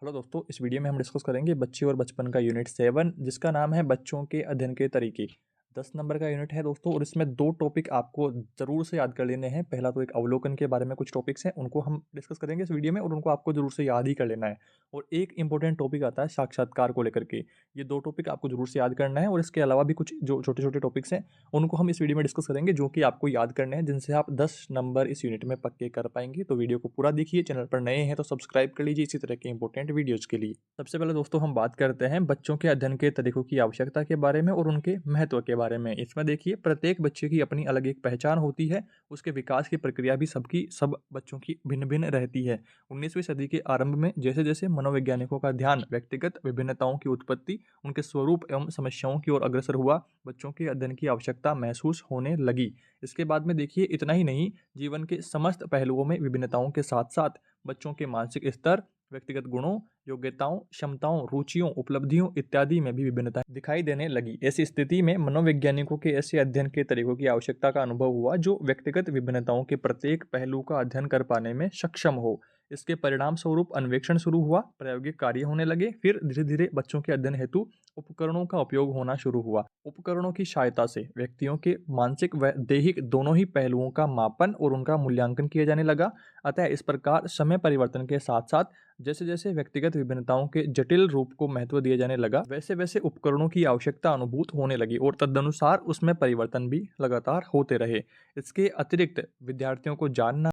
Hello दोस्तों, इस video में हम डिस्कस करेंगे बच्चे और बचपन का यूनिट 7 जिसका नाम है बच्चों के अध्ययन के तरीके। 10 नंबर का यूनिट है दोस्तों और इसमें दो टॉपिक आपको ज़रूर से याद कर लेने हैं। पहला तो एक अवलोकन के बारे में कुछ टॉपिक्स हैं, उनको हम डिस्कस करेंगे इस वीडियो में और उनको आपको ज़रूर से याद ही कर लेना है। और एक इंपॉर्टेंट टॉपिक आता है साक्षात्कार को लेकर के। ये दो टॉपिक आपको ज़रूर से याद करना है और इसके अलावा भी कुछ जो छोटे छोटे टॉपिक्स हैं उनको हम इस वीडियो में डिस्कस करेंगे जो कि आपको याद करने हैं, जिनसे आप 10 नंबर इस यूनिट में पक्के कर पाएंगे। तो वीडियो को पूरा देखिए, चैनल पर नए हैं तो सब्सक्राइब कर लीजिए इसी तरह के इंपॉर्टेंट वीडियोज़ के लिए। सबसे पहले दोस्तों हम बात करते हैं बच्चों के अध्ययन के तरीकों की आवश्यकता के बारे में और उनके महत्व के बारे में। इसमें देखिए, प्रत्येक बच्चे की अपनी अलग एक पहचान होती है। उसके विकास की प्रक्रिया भी सब बच्चों की भिन्न भिन्न रहती है। 19वीं सदी के आरंभ में जैसे जैसे मनोवैज्ञानिकों का ध्यान व्यक्तिगत विभिन्नताओं की उत्पत्ति, उनके स्वरूप एवं समस्याओं की ओर अग्रसर हुआ, बच्चों के अध्ययन की आवश्यकता महसूस होने लगी। इसके बाद में देखिए, इतना ही नहीं, जीवन के समस्त पहलुओं में विभिन्नताओं के साथ साथ बच्चों के मानसिक स्तर, व्यक्तिगत गुणों, योग्यताओं, क्षमताओं, रुचियों, उपलब्धियों इत्यादि में भी विभिन्नता दिखाई देने लगी। ऐसी स्थिति में मनोवैज्ञानिकों के ऐसे अध्ययन के तरीकों की आवश्यकता का अनुभव हुआ जो व्यक्तिगत विभिन्नताओं के प्रत्येक पहलू का अध्ययन कर पाने में सक्षम हो। इसके परिणाम स्वरूप अन्वेषण शुरू हुआ, प्रायोगिक कार्य होने लगे, फिर धीरे धीरे बच्चों के अध्ययन हेतु उपकरणों का उपयोग होना शुरू हुआ। उपकरणों की सहायता से व्यक्तियों के मानसिक व दैहिक दोनों ही पहलुओं का मापन और उनका मूल्यांकन किया जाने लगा। अतः इस प्रकार समय परिवर्तन के साथ साथ जैसे जैसे व्यक्तिगत विभिन्नताओं के जटिल रूप को महत्व दिया जाने लगा, वैसे वैसे उपकरणों की आवश्यकता अनुभूत होने लगी और तदनुसार उसमें परिवर्तन भी लगातार होते रहे। इसके अतिरिक्त विद्यार्थियों को जानना,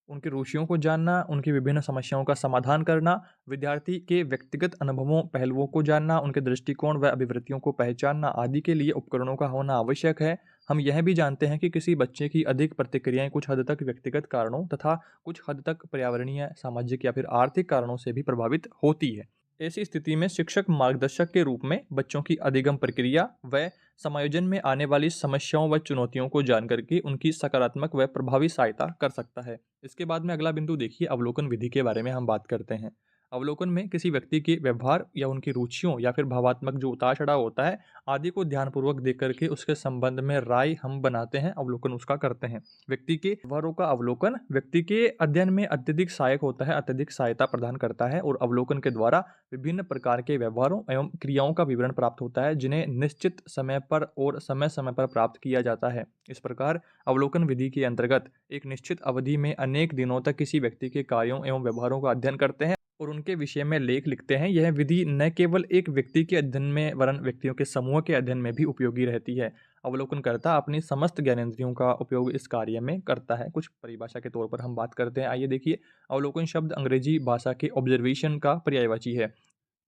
उनकी रुचियों को जानना, उनकी विभिन्न समस्याओं का समाधान करना, विद्यार्थी के व्यक्तिगत अनुभवों पहलुओं को जानना, उनके दृष्टिकोण व अभिवृत्तियों को पहचानना आदि के लिए उपकरणों का होना आवश्यक है। हम यह भी जानते हैं कि किसी बच्चे की अधिक प्रतिक्रियाएं कुछ हद तक व्यक्तिगत कारणों तथा कुछ हद तक पर्यावरणीय, सामाजिक या फिर आर्थिक कारणों से भी प्रभावित होती है। ऐसी स्थिति में शिक्षक मार्गदर्शक के रूप में बच्चों की अधिगम प्रक्रिया व समायोजन में आने वाली समस्याओं व चुनौतियों को जान करके उनकी सकारात्मक व प्रभावी सहायता कर सकता है। इसके बाद में अगला बिंदु देखिए, अवलोकन विधि के बारे में हम बात करते हैं। अवलोकन में किसी व्यक्ति के व्यवहार या उनकी रुचियों या फिर भावात्मक जो उतार चढ़ाव होता है आदि को ध्यानपूर्वक देख करके उसके संबंध में राय हम बनाते हैं, अवलोकन उसका करते हैं। व्यक्ति के व्यवहारों का अवलोकन व्यक्ति के अध्ययन में अत्यधिक सहायक होता है, अत्यधिक सहायता प्रदान करता है और अवलोकन के द्वारा विभिन्न प्रकार के व्यवहारों एवं क्रियाओं का विवरण प्राप्त होता है जिन्हें निश्चित समय पर और समय समय पर प्राप्त किया जाता है। इस प्रकार अवलोकन विधि के अंतर्गत एक निश्चित अवधि में अनेक दिनों तक किसी व्यक्ति के कार्यों एवं व्यवहारों का अध्ययन करते हैं और उनके विषय में लेख लिखते हैं। यह विधि न केवल एक व्यक्ति के अध्ययन में वरन व्यक्तियों के समूह के अध्ययन में भी उपयोगी रहती है। अवलोकनकर्ता अपनी समस्त ज्ञानेंद्रियों का उपयोग इस कार्य में करता है। कुछ परिभाषा के तौर पर हम बात करते हैं। आइए देखिए, अवलोकन शब्द अंग्रेजी भाषा के ऑब्जर्वेशन का पर्यायवाची है।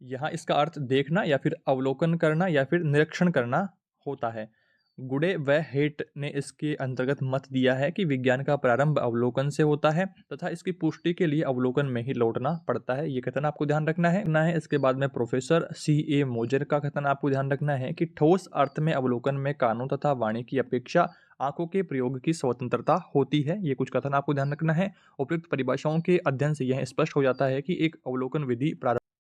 यहाँ इसका अर्थ देखना या फिर अवलोकन करना या फिर निरीक्षण करना होता है। गुडे व हेट ने इसके अंतर्गत मत दिया है कि विज्ञान का प्रारंभ अवलोकन से होता है तथा इसकी पुष्टि के लिए अवलोकन में ही लौटना पड़ता है। ये कथन आपको ध्यान रखना है। इसके बाद में प्रोफेसर C.A. मोजर का कथन आपको ध्यान रखना है कि ठोस अर्थ में अवलोकन में कानों तथा वाणी की अपेक्षा आंखों के प्रयोग की स्वतंत्रता होती है। ये कुछ कथन आपको ध्यान रखना है। उपयुक्त परिभाषाओं के अध्ययन से यह स्पष्ट हो जाता है कि एक अवलोकन विधि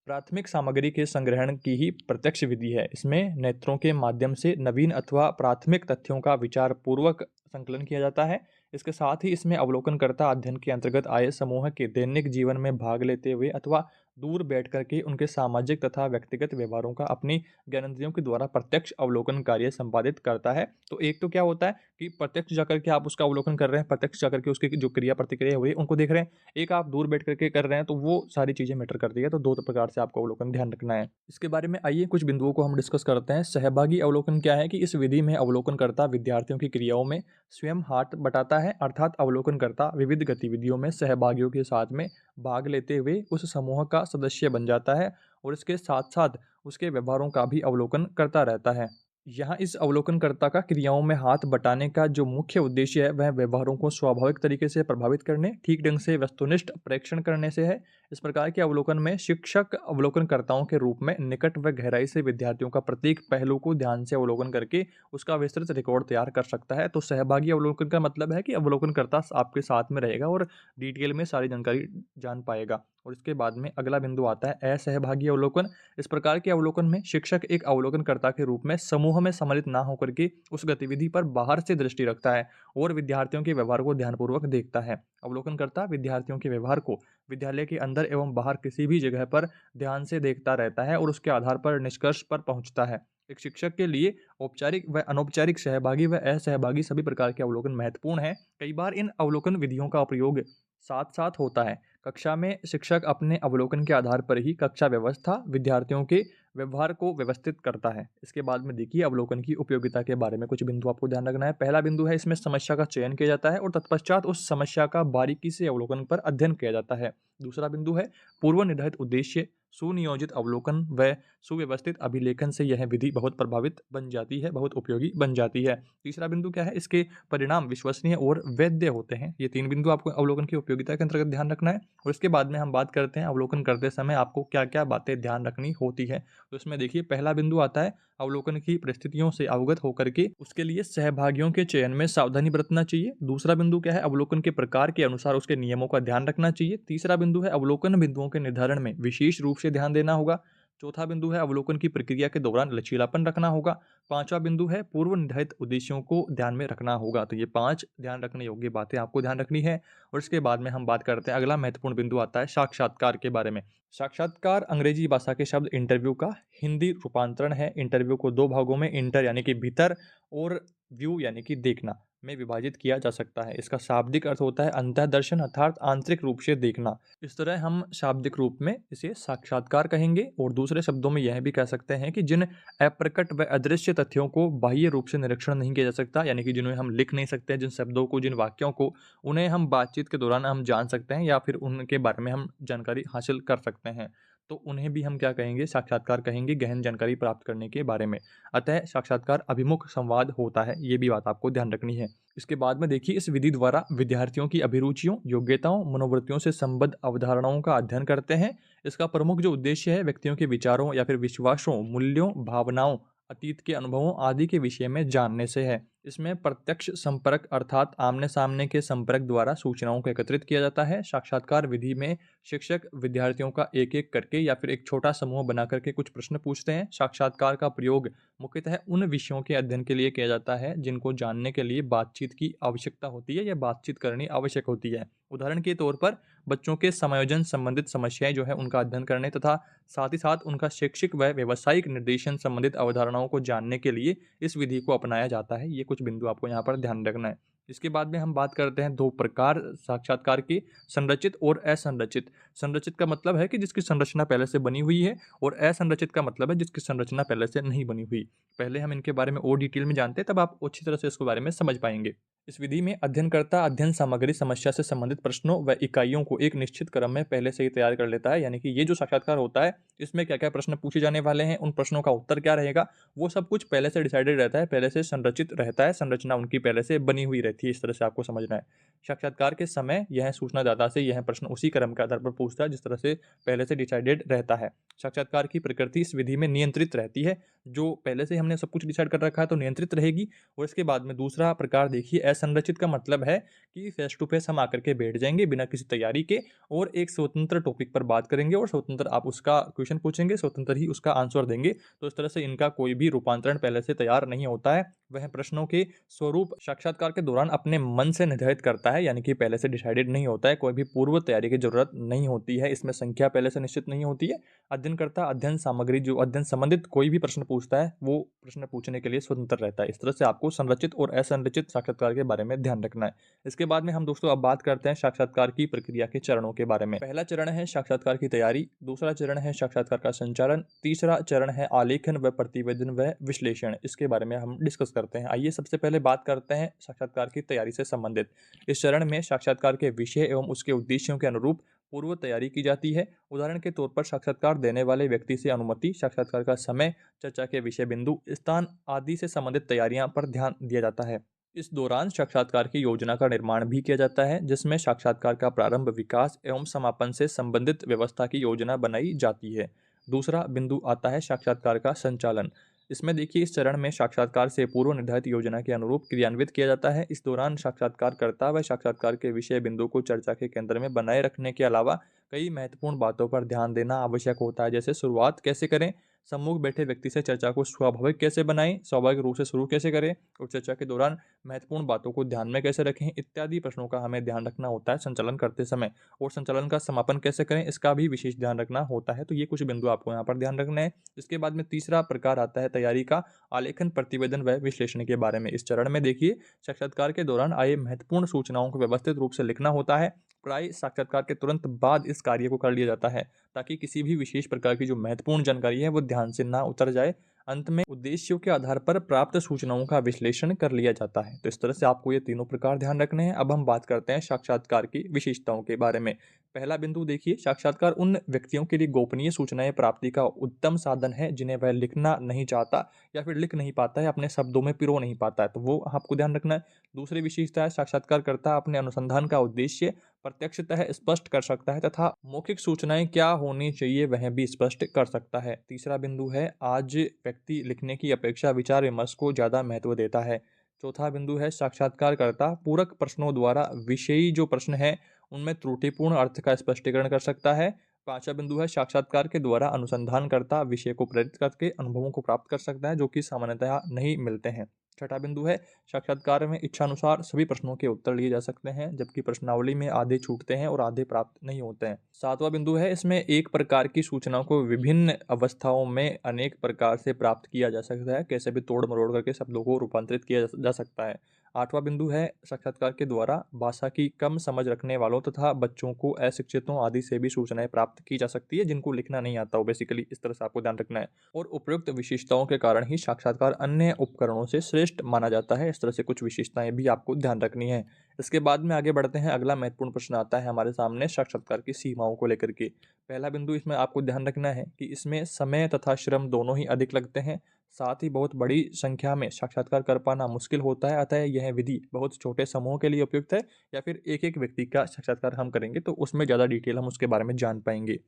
प्राथमिक सामग्री के संग्रहण की ही प्रत्यक्ष विधि है। इसमें नेत्रों के माध्यम से नवीन अथवा प्राथमिक तथ्यों का विचार पूर्वक संकलन किया जाता है। इसके साथ ही इसमें अवलोकनकर्ता अध्ययन के अंतर्गत आए समूह के दैनिक जीवन में भाग लेते हुए अथवा दूर बैठ करके उनके सामाजिक तथा व्यक्तिगत व्यवहारों का अपनी ज्ञानेंद्रियों के द्वारा प्रत्यक्ष अवलोकन कार्य संपादित करता है। तो एक तो क्या होता है कि प्रत्यक्ष जाकर के आप उसका अवलोकन कर रहे हैं, प्रत्यक्ष जाकर के उसकी जो क्रिया प्रतिक्रिया हो रही है उनको देख रहे हैं। एक आप दूर बैठ करके कर रहे हैं, तो वो सारी चीज़ें मैटर करती है। तो दो प्रकार से आपको अवलोकन ध्यान रखना है। इसके बारे में आइए कुछ बिंदुओं को हम डिस्कस करते हैं। सहभागी अवलोकन क्या है कि इस विधि में अवलोकनकर्ता विद्यार्थियों की क्रियाओं में स्वयं हाथ बटाता है, अर्थात अवलोकनकर्ता विविध गतिविधियों में सहभागियों के साथ में भाग लेते हुए उस समूह का सदस्य बन जाता है और इसके साथ साथ उसके व्यवहारों का भी अवलोकन करता रहता है। यहाँ इस अवलोकनकर्ता का क्रियाओं में हाथ बटाने का जो मुख्य उद्देश्य है वह व्यवहारों को स्वाभाविक तरीके से प्रभावित करने, ठीक ढंग से वस्तुनिष्ठ प्रेक्षण करने से है। इस प्रकार के अवलोकन में शिक्षक अवलोकनकर्ताओं के रूप में निकट व गहराई से विद्यार्थियों का प्रत्येक पहलू को ध्यान से अवलोकन करके उसका विस्तृत रिकॉर्ड तैयार कर सकता है। तो सहभागी अवलोकन का मतलब है कि अवलोकनकर्ता आपके साथ में रहेगा और डिटेल में सारी जानकारी जान पाएगा। और इसके बाद में अगला बिंदु आता है असहभागी अवलोकन। इस प्रकार के अवलोकन में शिक्षक एक अवलोकनकर्ता के रूप में समूह में सम्मिलित ना होकर के उस गतिविधि पर बाहर से दृष्टि रखता है और विद्यार्थियों के व्यवहार को ध्यानपूर्वक देखता है। अवलोकनकर्ता विद्यार्थियों के व्यवहार को विद्यालय के अंदर एवं बाहर किसी भी जगह पर ध्यान से देखता रहता है और उसके आधार पर निष्कर्ष पर पहुंचता है। एक शिक्षक के लिए औपचारिक व अनौपचारिक, सहभागी व असहभागी सभी प्रकार के अवलोकन महत्वपूर्ण हैं। कई बार इन अवलोकन विधियों का प्रयोग साथ-साथ होता है। कक्षा में शिक्षक अपने अवलोकन के आधार पर ही कक्षा व्यवस्था, विद्यार्थियों के व्यवहार को व्यवस्थित करता है। इसके बाद में देखिए अवलोकन की उपयोगिता के बारे में कुछ बिंदु आपको ध्यान रखना है। पहला बिंदु है, इसमें समस्या का चयन किया जाता है और तत्पश्चात उस समस्या का बारीकी से अवलोकन पर अध्ययन किया जाता है। दूसरा बिंदु है पूर्व निर्धारित उद्देश्य, सुनियोजित अवलोकन व सुव्यवस्थित अभिलेखन से यह विधि बहुत प्रभावित बन जाती है, बहुत उपयोगी बन जाती है। तीसरा बिंदु क्या है, इसके परिणाम विश्वसनीय और वैध होते हैं। ये 3 बिंदु आपको अवलोकन की उपयोगिता के अंतर्गत ध्यान रखना है। और इसके बाद में हम बात करते हैं अवलोकन करते समय आपको क्या-क्या बातें ध्यान रखनी होती है। तो इसमें देखिए पहला बिंदु आता है, अवलोकन की परिस्थितियों से अवगत होकर के उसके लिए सहभागियों के चयन में सावधानी बरतना चाहिए। दूसरा बिंदु क्या है, अवलोकन के प्रकार के अनुसार उसके नियमों का ध्यान रखना चाहिए। तीसरा बिंदु है, अवलोकन बिंदुओं के निर्धारण में विशेष रूप से ध्यान देना होगा। चौथा बिंदु है, अवलोकन की प्रक्रिया के दौरान लचीलापन रखना होगा। पांचवा बिंदु है, पूर्व निर्धारित उद्देश्यों को ध्यान में रखना होगा। तो ये 5 ध्यान रखने योग्य बातें आपको ध्यान रखनी है। और इसके बाद में हम बात करते हैं, अगला महत्वपूर्ण बिंदु आता है साक्षात्कार के बारे में। साक्षात्कार अंग्रेजी भाषा के शब्द इंटरव्यू का हिंदी रूपांतरण है। इंटरव्यू को 2 भागों में, इंटर यानी कि भीतर और व्यू यानी कि देखना, में विभाजित किया जा सकता है। इसका शाब्दिक अर्थ होता है अंतःदर्शन, अर्थात आंतरिक रूप से देखना। इस तरह हम शाब्दिक रूप में इसे साक्षात्कार कहेंगे। और दूसरे शब्दों में यह भी कह सकते हैं कि जिन अप्रकट व अदृश्य तथ्यों को बाह्य रूप से निरीक्षण नहीं किया जा सकता, यानी कि जिन्हें हम लिख नहीं सकते, जिन शब्दों को, जिन वाक्यों को, उन्हें हम बातचीत के दौरान हम जान सकते हैं या फिर उनके बारे में हम जानकारी हासिल कर सकते हैं। तो उन्हें भी हम क्या कहेंगे, साक्षात्कार कहेंगे, गहन जानकारी प्राप्त करने के बारे में। अतः साक्षात्कार अभिमुख संवाद होता है, ये भी बात आपको ध्यान रखनी है। इसके बाद में देखिए, इस विधि द्वारा विद्यार्थियों की अभिरुचियों, योग्यताओं, मनोवृत्तियों से संबद्ध अवधारणाओं का अध्ययन करते हैं। इसका प्रमुख जो उद्देश्य है, व्यक्तियों के विचारों या फिर विश्वासों, मूल्यों, भावनाओं, अतीत के अनुभवों आदि के विषय में जानने से है। इसमें प्रत्यक्ष संपर्क अर्थात आमने-सामने के संपर्क द्वारा सूचनाओं को एकत्रित किया जाता है। साक्षात्कार विधि में शिक्षक विद्यार्थियों का एक-एक करके या फिर एक छोटा समूह बना करके कुछ प्रश्न पूछते हैं। साक्षात्कार का प्रयोग मुख्यतः उन विषयों के अध्ययन के लिए किया जाता है जिनको जानने के लिए बातचीत की आवश्यकता होती है या बातचीत करनी आवश्यक होती है। उदाहरण के तौर पर बच्चों के समायोजन संबंधित समस्याएं जो है उनका अध्ययन करने तथा साथ ही साथ उनका शैक्षिक व व्यावसायिक निर्देशन संबंधित अवधारणाओं को जानने के लिए इस विधि को अपनाया जाता है। ये कुछ बिंदु आपको यहाँ पर ध्यान रखना है। इसके बाद में हम बात करते हैं 2 प्रकार साक्षात्कार की, संरचित और असंरचित। संरचित का मतलब है कि जिसकी संरचना पहले से बनी हुई है, और असंरचित का मतलब है जिसकी संरचना पहले से नहीं बनी हुई। पहले हम इनके बारे में और डिटेल में जानते हैं, तब आप अच्छी तरह से इसके बारे में समझ पाएंगे। इस विधि में अध्ययनकर्ता अध्ययन सामग्री, समस्या से संबंधित प्रश्नों व इकाइयों को एक निश्चित क्रम में पहले से ही तैयार कर लेता है। यानी कि ये जो साक्षात्कार होता है, इसमें क्या-क्या प्रश्न पूछे जाने वाले हैं, उन प्रश्नों का उत्तर क्या रहेगा, वो सब कुछ पहले से डिसाइडेड रहता है, पहले से संरचित रहता है, संरचना उनकी पहले से बनी हुई रहती है। इस तरह से आपको समझना है। साक्षात्कार के समय यह सूचनादाता से यह प्रश्न उसी क्रम के आधार पर पूछता है जिस तरह से पहले से डिसाइडेड रहता है। साक्षात्कार की प्रकृति इस विधि में नियंत्रित रहती है। जो पहले से हमने सब कुछ डिसाइड कर रखा है तो नियंत्रित रहेगी। और इसके बाद में दूसरा प्रकार देखिए, असंरचित का मतलब है कि फेस टू फेस हम आकर के बैठ जाएंगे बिना किसी तैयारी के और एक स्वतंत्र टॉपिक पर बात करेंगे और स्वतंत्र आप उसका क्वेश्चन पूछेंगे, स्वतंत्र ही उसका आंसर देंगे। तो इस तरह से इनका कोई भी रूपांतरण पहले से तैयार नहीं होता है। वह प्रश्नों के स्वरूप साक्षात्कार के दौरान अपने मन से निर्धारित करता है, यानी कि पहले से डिसाइडेड नहीं होता है। कोई भी पूर्व तैयारी की जरूरत नहीं होती है। इसमें संख्या पहले से निश्चित नहीं होती है। अध्ययनकर्ता अध्ययन सामग्री, जो अध्ययन संबंधित कोई भी प्रश्न पूछता है, वो प्रश्न पूछने के लिए स्वतंत्र रहता है। इस तरह से आपको संरचित और असंरचित साक्षात्कार के बारे में ध्यान रखना है। इसके बाद में हम दोस्तों अब बात करते हैं साक्षात्कार की प्रक्रिया के चरणों के बारे में। पहला चरण है साक्षात्कार की तैयारी, दूसरा चरण है साक्षात्कार का संचालन, तीसरा चरण है आलेखन व प्रतिवेदन व विश्लेषण। इसके बारे में हम डिस्कस करते हैं। आइए सबसे पहले बात करते हैं साक्षात्कार की तैयारी से संबंधित। इस चरण में साक्षात्कार के विषय एवं उसके उद्देश्यों के अनुरूप पूर्व तैयारी की जाती है। उदाहरण के तौर पर साक्षात्कार देने वाले व्यक्ति से अनुमति, साक्षात्कार का समय, चर्चा के विषय बिंदु, स्थान आदि से संबंधित तैयारियां पर ध्यान दिया जाता है। इस दौरान साक्षात्कार की योजना का निर्माण भी किया जाता है, जिसमें साक्षात्कार का प्रारंभ, विकास एवं समापन से संबंधित व्यवस्था की योजना बनाई जाती है। दूसरा बिंदु आता है साक्षात्कार का संचालन। इसमें देखिए, इस चरण में साक्षात्कार से पूर्व निर्धारित योजना के अनुरूप क्रियान्वित किया जाता है। इस दौरान साक्षात्कारकर्ता व साक्षात्कार के विषय बिंदु को चर्चा के केंद्र में बनाए रखने के अलावा कई महत्वपूर्ण बातों पर ध्यान देना आवश्यक होता है। जैसे शुरुआत कैसे करें, सम्मुख बैठे व्यक्ति से चर्चा को स्वाभाविक कैसे बनाएं, स्वाभाविक रूप से शुरू कैसे करें और चर्चा के दौरान महत्वपूर्ण बातों को ध्यान में कैसे रखें इत्यादि प्रश्नों का हमें ध्यान रखना होता है संचालन करते समय। और संचालन का समापन कैसे करें इसका भी विशेष ध्यान रखना होता है। तो ये कुछ बिंदु आपको यहाँ पर ध्यान रखना है। इसके बाद में तीसरा प्रकार आता है तैयारी का, आलेखन, प्रतिवेदन व विश्लेषण के बारे में। इस चरण में देखिए साक्षात्कार के दौरान आए महत्वपूर्ण सूचनाओं को व्यवस्थित रूप से लिखना होता है। प्राय साक्षात्कार के तुरंत बाद इस कार्य को कर लिया जाता है ताकि किसी भी विशेष प्रकार की जो महत्वपूर्ण जानकारी है वो ध्यान से ना उतर जाए। अंत में उद्देश्यों के आधार पर प्राप्त सूचनाओं का विश्लेषण कर लिया जाता है। तो इस तरह से आपको ये तीनों प्रकार ध्यान रखने हैं। अब हम बात करते हैं साक्षात्कार की विशेषताओं के बारे में। पहला बिंदु देखिए, साक्षात्कार उन व्यक्तियों के लिए गोपनीय सूचनाएं प्राप्ति का उत्तम साधन है जिन्हें वह लिखना नहीं चाहता या फिर लिख नहीं पाता है, अपने शब्दों में पिरो नहीं पाता है, तो वो आपको ध्यान रखना है। दूसरी विशेषता है साक्षात्कारकर्ता अपने अनुसंधान का उद्देश्य प्रत्यक्षतः स्पष्ट कर सकता है तथा मौखिक सूचनाएं क्या होनी चाहिए वह भी स्पष्ट कर सकता है। तीसरा बिंदु है आज व्यक्ति लिखने की अपेक्षा विचार विमर्श को ज्यादा महत्व देता है। चौथा बिंदु है साक्षात्कारकर्ता पूरक प्रश्नों द्वारा विषयी जो प्रश्न है उनमें त्रुटिपूर्ण अर्थ का स्पष्टीकरण कर सकता है। पांचवा बिंदु है साक्षात्कार के द्वारा अनुसंधानकर्ता विषय को प्रेरित करके अनुभवों को प्राप्त कर सकता है जो कि सामान्यतः नहीं मिलते हैं। छठा बिंदु है साक्षात्कार में इच्छानुसार सभी प्रश्नों के उत्तर लिए जा सकते हैं जबकि प्रश्नावली में आधे छूटते हैं और आधे प्राप्त नहीं होते हैं। सातवां बिंदु है इसमें एक प्रकार की सूचना को विभिन्न अवस्थाओं में अनेक प्रकार से प्राप्त किया जा सकता है, कैसे भी तोड़ मरोड़ करके शब्दों को रूपांतरित किया जा सकता है। आठवां बिंदु है साक्षात्कार के द्वारा भाषा की कम समझ रखने वालों तथा बच्चों को अशिक्षितों आदि से भी सूचनाएं प्राप्त की जा सकती है जिनको लिखना नहीं आता हो, बेसिकली इस तरह से आपको ध्यान रखना है। और उपयुक्त विशेषताओं के कारण ही साक्षात्कार अन्य उपकरणों से श्रेष्ठ माना जाता है। इस तरह से कुछ विशेषताएं भी आपको ध्यान रखनी है। इसके बाद में आगे बढ़ते हैं। अगला महत्वपूर्ण प्रश्न आता है हमारे सामने साक्षात्कार की सीमाओं को लेकर के। पहला बिंदु इसमें आपको ध्यान रखना है कि इसमें समय तथा श्रम दोनों ही अधिक लगते हैं, साथ ही बहुत बड़ी संख्या में साक्षात्कार कर पाना मुश्किल होता है। अतः यह विधि बहुत छोटे समूह के लिए उपयुक्त है या फिर एक एक व्यक्ति का साक्षात्कार हम करेंगे तो उसमें ज़्यादा डिटेल हम उसके बारे में जान पाएंगे।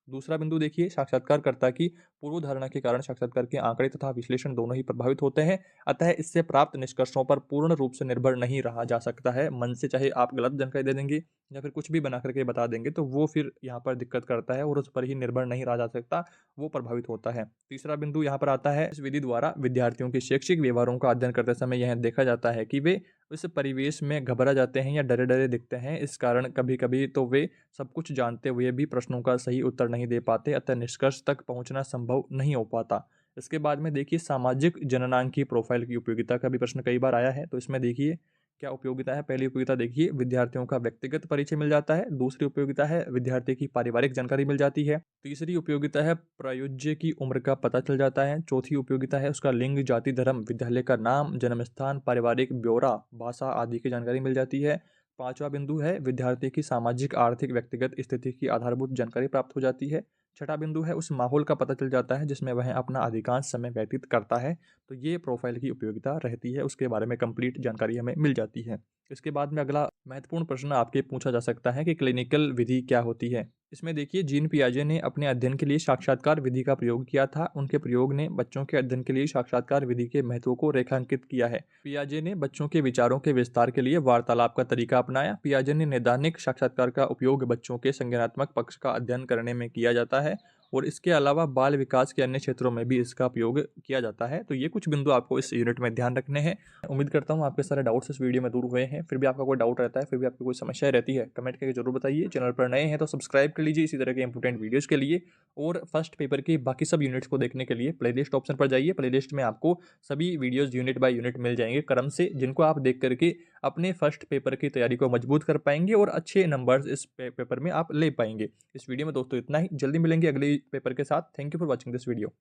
दूसरा बिंदु देखिए, साक्षात्कारकर्ता की पूर्व धारणा के कारण साक्षात्कार के आंकड़े तथा विश्लेषण दोनों ही प्रभावित होते हैं। अतः इससे प्राप्त निष्कर्षों पर पूर्ण रूप से निर्भर नहीं रहा जा सकता है। मन से चाहे आप गलत जानकारी दे देंगे या फिर कुछ भी बना करके बता देंगे तो वो फिर यहाँ पर दिक्कत करता है और उस पर ही निर्भर नहीं रहा जा सकता, वो प्रभावित होता है। तीसरा बिंदु यहाँ पर आता है, इस विधि द्वारा विद्यार्थियों के शैक्षिक व्यवहारों का अध्ययन करते समय यह देखा जाता है कि वे उस परिवेश में घबरा जाते हैं या डरे डरे दिखते हैं। इस कारण कभी कभी तो वे सब कुछ जानते हुए भी प्रश्नों का सही उत्तर नहीं दे पाते, अतः निष्कर्ष तक पहुंचना संभव नहीं हो पाता। इसके बाद में देखिए सामाजिक जननांग प्रोफाइल की उपयोगिता का भी प्रश्न कई बार आया है। तो इसमें देखिए क्या उपयोगिता है। पहली उपयोगिता देखिए विद्यार्थियों का व्यक्तिगत परिचय मिल जाता है। दूसरी उपयोगिता है विद्यार्थी की पारिवारिक जानकारी मिल जाती है। तीसरी उपयोगिता है प्रायोज्य की उम्र का पता चल जाता है। चौथी उपयोगिता है उसका लिंग, जाति, धर्म, विद्यालय का नाम, जन्म स्थान, पारिवारिक ब्यौरा, भाषा आदि की जानकारी मिल जाती है। पांचवा बिंदु है विद्यार्थी की सामाजिक, आर्थिक, व्यक्तिगत स्थिति की आधारभूत जानकारी प्राप्त हो जाती है। छठा बिंदु है उस माहौल का पता चल जाता है जिसमें वह अपना अधिकांश समय व्यतीत करता है। तो ये प्रोफाइल की उपयोगिता रहती है, उसके बारे में कंप्लीट जानकारी हमें मिल जाती है। इसके बाद में अगला महत्वपूर्ण प्रश्न आपके पूछा जा सकता है कि क्लिनिकल विधि क्या होती है। इसमें देखिए जीन पियाजे ने अपने अध्ययन के लिए साक्षात्कार विधि का प्रयोग किया था। उनके प्रयोग ने बच्चों के अध्ययन के लिए साक्षात्कार विधि के महत्व को रेखांकित किया है। पियाजे ने बच्चों के विचारों के विस्तार के लिए वार्तालाप का तरीका अपनाया। पियाजे ने नैदानिक साक्षात्कार का उपयोग बच्चों के संज्ञानात्मक पक्ष का अध्ययन करने में किया जाता है और इसके अलावा बाल विकास के अन्य क्षेत्रों में भी इसका उपयोग किया जाता है। तो ये कुछ बिंदु आपको इस यूनिट में ध्यान रखने हैं। उम्मीद करता हूँ आपके सारे डाउट्स इस वीडियो में दूर हुए हैं। फिर भी आपका कोई डाउट रहता है, फिर भी आपकी कोई समस्या रहती है, कमेंट करके जरूर बताइए। चैनल पर नए हैं तो सब्सक्राइब कर लीजिए इसी तरह के इंपॉर्टेंट वीडियोस के लिए। और फर्स्ट पेपर की बाकी सब यूनिट्स को देखने के लिए प्लेलिस्ट ऑप्शन पर जाइए। प्लेलिस्ट में आपको सभी वीडियोस यूनिट बाय यूनिट मिल जाएंगे क्रम से, जिनको आप देख करके अपने फर्स्ट पेपर की तैयारी को मजबूत कर पाएंगे और अच्छे नंबर्स इस पेपर में आप ले पाएंगे। इस वीडियो में दोस्तों इतना ही, जल्दी मिलेंगे अगले पेपर के साथ। Thank you for watching this video.